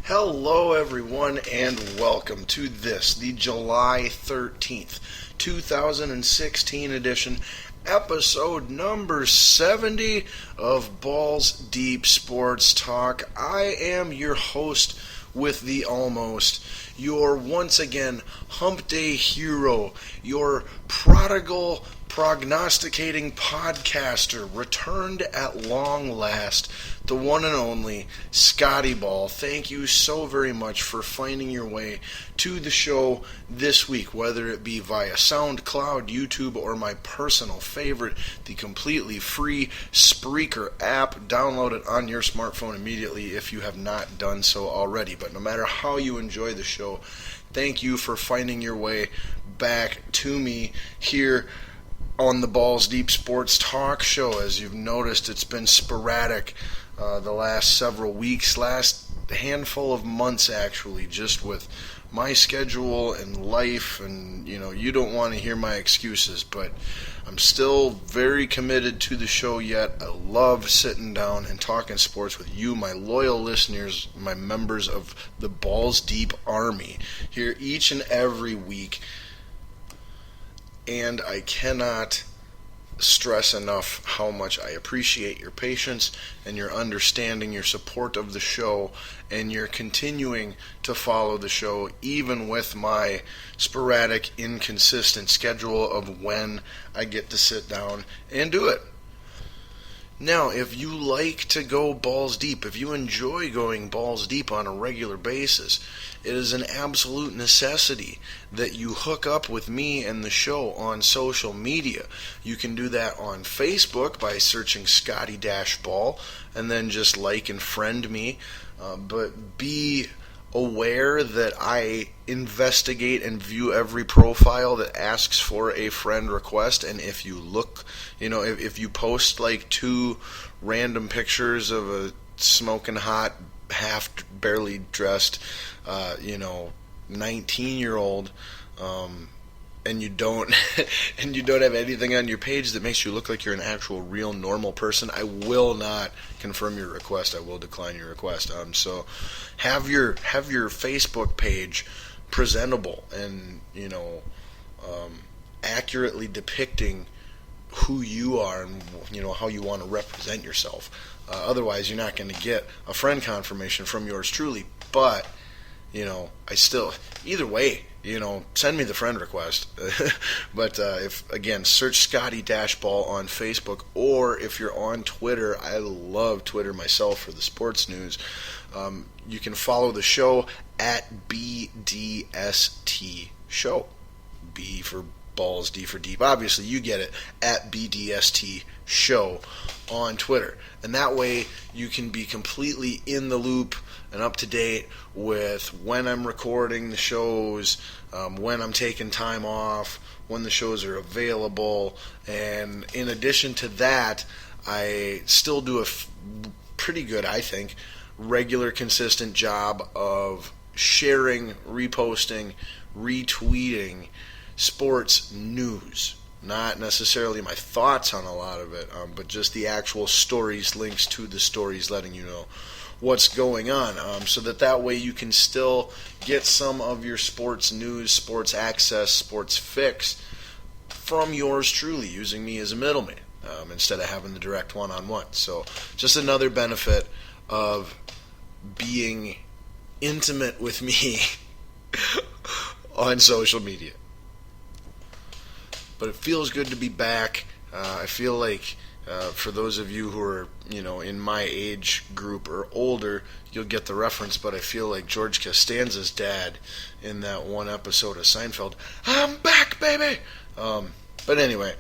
Hello, everyone, and welcome to this, the July 13th, 2016 edition, episode number 70 of Balls Deep Sports Talk. I am your host with the almost, your once again hump day hero, your prodigal prognosticating podcaster, returned at long last, the one and only Scotty Ball. Thank you so very much for finding your way to the show this week, whether it be via SoundCloud, YouTube, or my personal favorite, the completely free Spreaker app. Download it on your smartphone immediately if you have not done so already. But no matter how you enjoy the show, thank you for finding your way back to me here on the Balls Deep Sports Talk show. As you've noticed, it's been sporadic the last several weeks, last handful of months actually, just with my schedule and life, and you don't want to hear my excuses, but I'm still very committed to the show yet. I love sitting down and talking sports with you, my loyal listeners, my members of the Balls Deep Army, here each and every week. And I cannot stress enough how much I appreciate your patience and your understanding, your support of the show, and your continuing to follow the show even with my sporadic, inconsistent schedule of when I get to sit down and do it. Now, if you like to go balls deep, if you enjoy going balls deep on a regular basis, it is an absolute necessity that you hook up with me and the show on social media. You can do that on Facebook by searching Scotty-Ball and then just like and friend me. But be aware that I investigate and view every profile that asks for a friend request, and if you look, if you post like two random pictures of a smoking hot, half barely dressed, 19-year-old, and you don't have anything on your page that makes you look like you're an actual real normal person, I will not confirm your request. I will decline your request. So have your Facebook page presentable and accurately depicting who you are and how you want to represent yourself. Otherwise, you're not going to get a friend confirmation from yours truly. But I still, either way, send me the friend request. But if, again, search Scotty-Ball on Facebook, or if you're on Twitter, I love Twitter myself for the sports news. You can follow the show at BDST Show. B for balls, D for deep. Obviously, you get it, at BDST Show on Twitter. And that way, you can be completely in the loop and up to date with when I'm recording the shows, when I'm taking time off, when the shows are available. And in addition to that, I still do a pretty good, I think, regular, consistent job of sharing, reposting, retweeting sports news. Not necessarily my thoughts on a lot of it, but just the actual stories, links to the stories, letting you know what's going on, so that way you can still get some of your sports news, sports access, sports fix from yours truly, using me as a middleman instead of having the direct one-on-one. So just another benefit of being intimate with me on social media. But it feels good to be back. I feel like for those of you who are, in my age group or older, you'll get the reference, but I feel like George Costanza's dad in that one episode of Seinfeld. I'm back, baby! But anyway,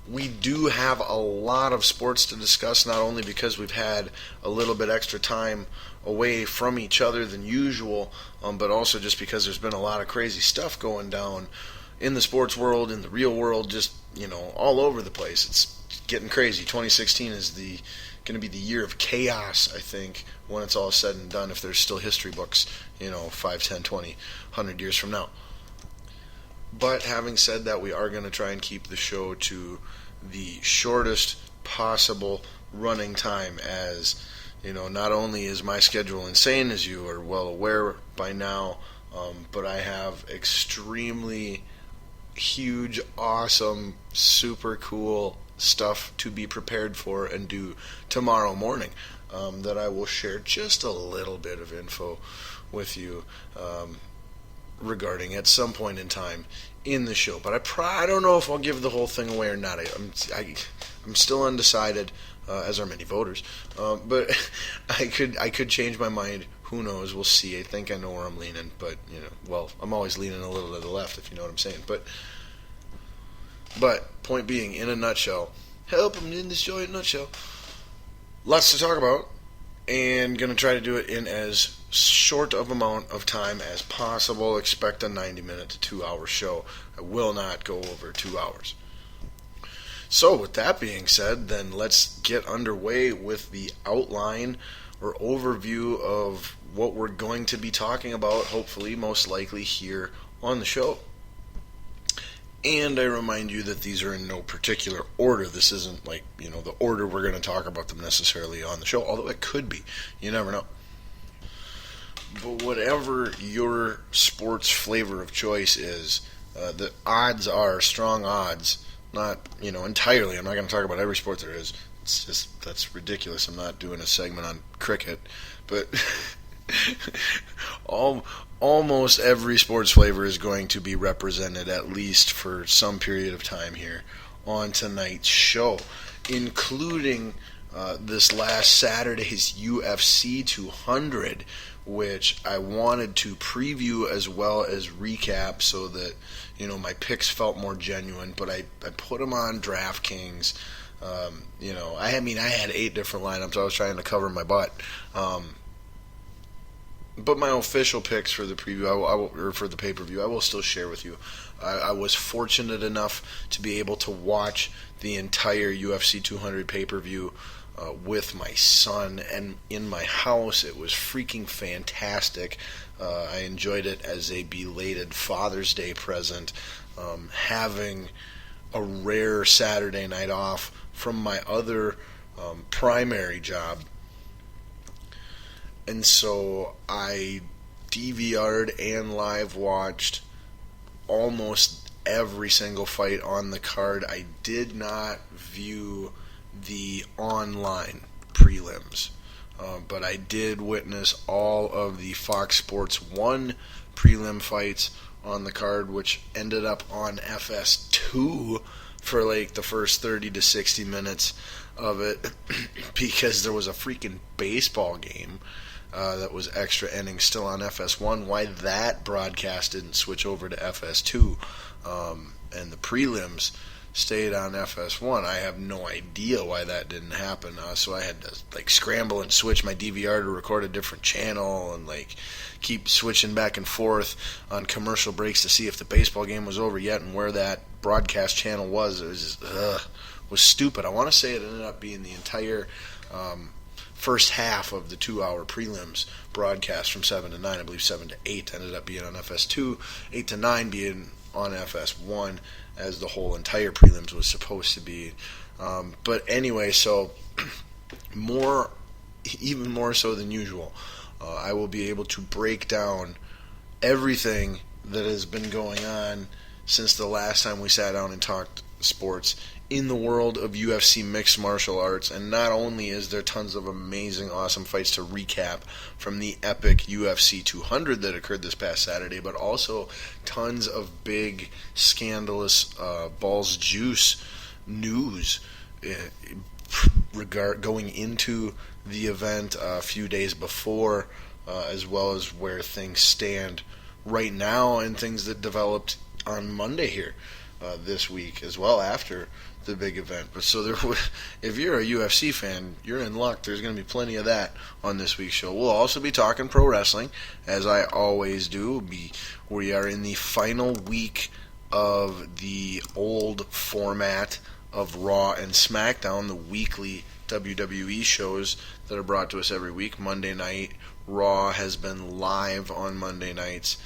we do have a lot of sports to discuss, not only because we've had a little bit extra time away from each other than usual, but also just because there's been a lot of crazy stuff going down in the sports world, in the real world, just, all over the place. It's getting crazy. 2016 is going to be the year of chaos, I think, when it's all said and done, if there's still history books, 5, 10, 20, 100 years from now. But having said that, we are going to try and keep the show to the shortest possible running time, as not only is my schedule insane, as you are well aware by now, but I have extremely huge, awesome, super cool stuff to be prepared for and do tomorrow morning, that I will share just a little bit of info with you regarding at some point in time in the show. But I don't know if I'll give the whole thing away or not. I'm still undecided, as are many voters. But I could change my mind. Who knows? We'll see. I think I know where I'm leaning, but I'm always leaning a little to the left, if you know what I'm saying. But point being, in a nutshell, help, I'm in this joy in a nutshell. Lots to talk about, and going to try to do it in as short of amount of time as possible. Expect a 90-minute to 2-hour show. I will not go over 2 hours. So with that being said, then let's get underway with the outline or overview of what we're going to be talking about, hopefully, most likely here on the show. And I remind you that these are in no particular order. This isn't like, the order we're going to talk about them necessarily on the show, although it could be. You never know. But whatever your sports flavor of choice is, the odds are strong odds, not, entirely. I'm not going to talk about every sport there is. It's just, that's ridiculous. I'm not doing a segment on cricket. But almost every sports flavor is going to be represented, at least for some period of time here on tonight's show, including this last Saturday's UFC 200, which I wanted to preview as well as recap so that, my picks felt more genuine, but I put them on DraftKings. I had 8 different lineups. I was trying to cover my butt. But my official picks for the preview, or for the pay-per-view, I will still share with you. I was fortunate enough to be able to watch the entire UFC 200 pay-per-view with my son and in my house. It was freaking fantastic. I enjoyed it as a belated Father's Day present, having a rare Saturday night off from my other primary job. And so I DVR'd and live watched almost every single fight on the card. I did not view the online prelims, but I did witness all of the Fox Sports 1 prelim fights on the card, which ended up on FS2 for like the first 30 to 60 minutes of it because there was a freaking baseball game that was extra ending still on FS1. Why that broadcast didn't switch over to FS2 and the prelims stayed on FS1, I have no idea why that didn't happen. So I had to scramble and switch my DVR to record a different channel and keep switching back and forth on commercial breaks to see if the baseball game was over yet and where that broadcast channel was. It was just, was stupid. I want to say it ended up being the entire first half of the 2-hour prelims broadcast from 7 to 9. I believe 7 to 8 ended up being on FS2, 8 to 9 being on FS1, as the whole entire prelims was supposed to be. But anyway, so even more so than usual, I will be able to break down everything that has been going on since the last time we sat down and talked sports in the world of UFC mixed martial arts. And not only is there tons of amazing, awesome fights to recap from the epic UFC 200 that occurred this past Saturday, but also tons of big, scandalous, balls juice news going into the event a few days before, as well as where things stand right now and things that developed on Monday here this week as well after the big event. But so if you're a UFC fan, you're in luck. There's going to be plenty of that on this week's show. We'll also be talking pro wrestling, as I always do. We are in the final week of the old format of Raw and SmackDown, the weekly WWE shows that are brought to us every week. Monday night Raw has been live on Monday nights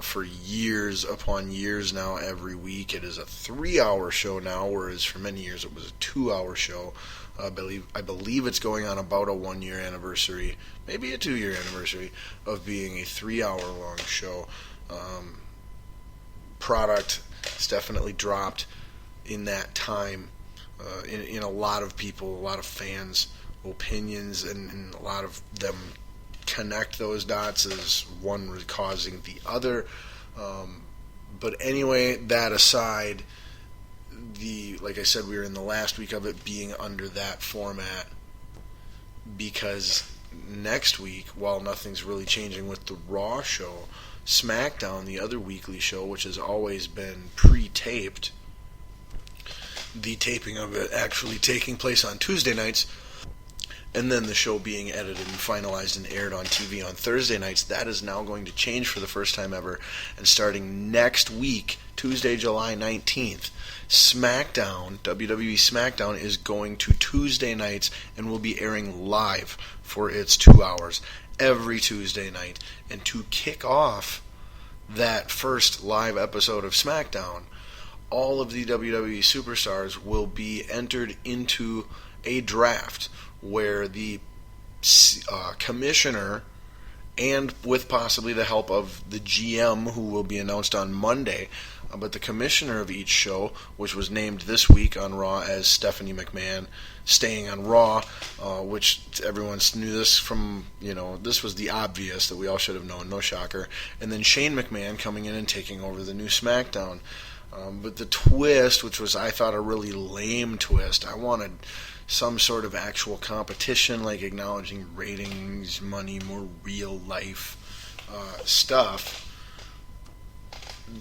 for years upon years now every week. It is a 3-hour show now, whereas for many years it was a 2-hour show. I believe it's going on about a 1-year anniversary, maybe a 2-year anniversary of being a 3-hour long show. Product has definitely dropped in that time in a lot of people, a lot of fans' opinions, and a lot of them connect those dots as one causing the other. But anyway, that aside, like I said, we were in the last week of it being under that format, because next week, while nothing's really changing with the Raw show, SmackDown, the other weekly show, which has always been pre-taped, the taping of it actually taking place on Tuesday nights, and then the show being edited and finalized and aired on TV on Thursday nights, that is now going to change for the first time ever. And starting next week, Tuesday, July 19th, SmackDown, WWE SmackDown, is going to Tuesday nights and will be airing live for its 2 hours every Tuesday night. And to kick off that first live episode of SmackDown, all of the WWE superstars will be entered into a draft where the commissioner, and with possibly the help of the GM, who will be announced on Monday, but the commissioner of each show, which was named this week on Raw as Stephanie McMahon, staying on Raw, which everyone knew this from, this was the obvious that we all should have known, no shocker. And then Shane McMahon coming in and taking over the new SmackDown. But the twist, which was, I thought, a really lame twist, I wanted some sort of actual competition, like acknowledging ratings, money, more real life stuff.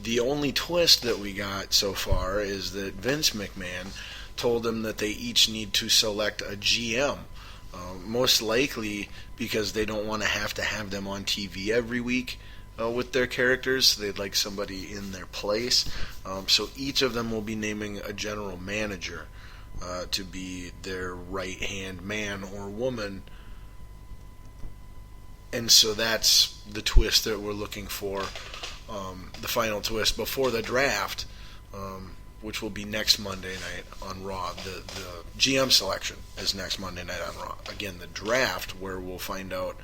The only twist that we got so far is that Vince McMahon told them that they each need to select a GM. Most likely because they don't want to have them on TV every week with their characters. They'd like somebody in their place. So each of them will be naming a general manager to be their right-hand man or woman. And so that's the twist that we're looking for, the final twist before the draft, which will be next Monday night on Raw. The GM selection is next Monday night on Raw. Again, the draft, where we'll find out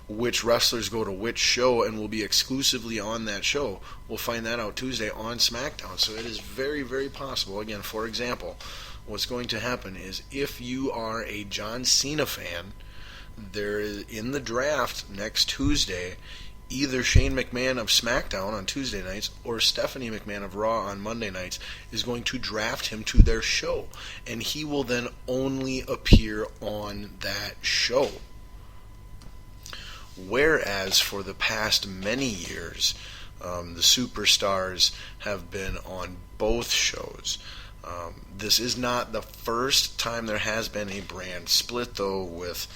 which wrestlers go to which show and will be exclusively on that show. We'll find that out Tuesday on SmackDown. So it is very, very possible. Again, for example, what's going to happen is if you are a John Cena fan, there is, in the draft next Tuesday, either Shane McMahon of SmackDown on Tuesday nights or Stephanie McMahon of Raw on Monday nights is going to draft him to their show. And he will then only appear on that show. Whereas for the past many years, the superstars have been on both shows. This is not the first time there has been a brand split, though, with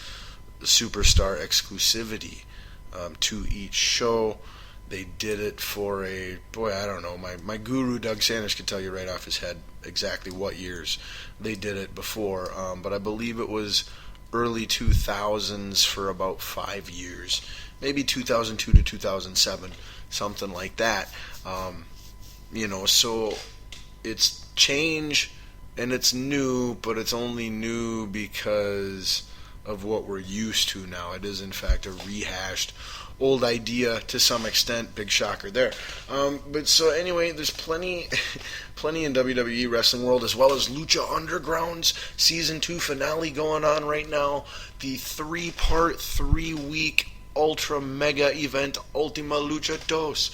superstar exclusivity to each show. They did it for I don't know, my guru Doug Sanders could tell you right off his head exactly what years they did it before, but I believe it was early 2000s for about 5 years, maybe 2002 to 2007, something like that. So it's change and it's new, but it's only new because of what we're used to now. It is in fact a rehashed old idea to some extent. Big shocker there. But so anyway, there's plenty in WWE wrestling world, as well as Lucha Underground's season 2 finale going on right now. The 3-part, 3-week ultra mega event Ultima Lucha Dos.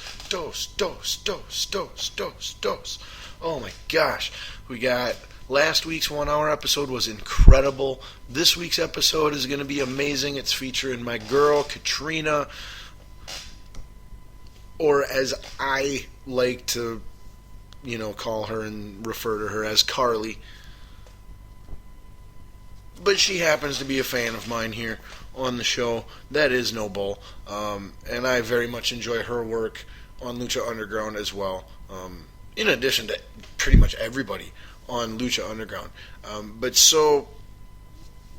Oh my gosh. We got last week's 1-hour episode was incredible. This week's episode is going to be amazing. It's featuring my girl, Katrina, or as I like to, call her and refer to her as Carly. But she happens to be a fan of mine here on the show. That is no bull. And I very much enjoy her work on Lucha Underground as well. In addition to pretty much everybody on Lucha Underground. But so,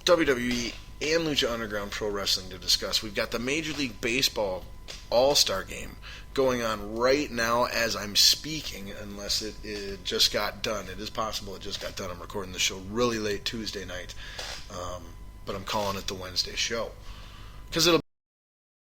WWE and Lucha Underground Pro Wrestling to discuss. We've got the Major League Baseball All-Star game going on right now as I'm speaking, unless it just got done. It is possible it just got done. I'm recording the show really late Tuesday night, but I'm calling it the Wednesday show because it'll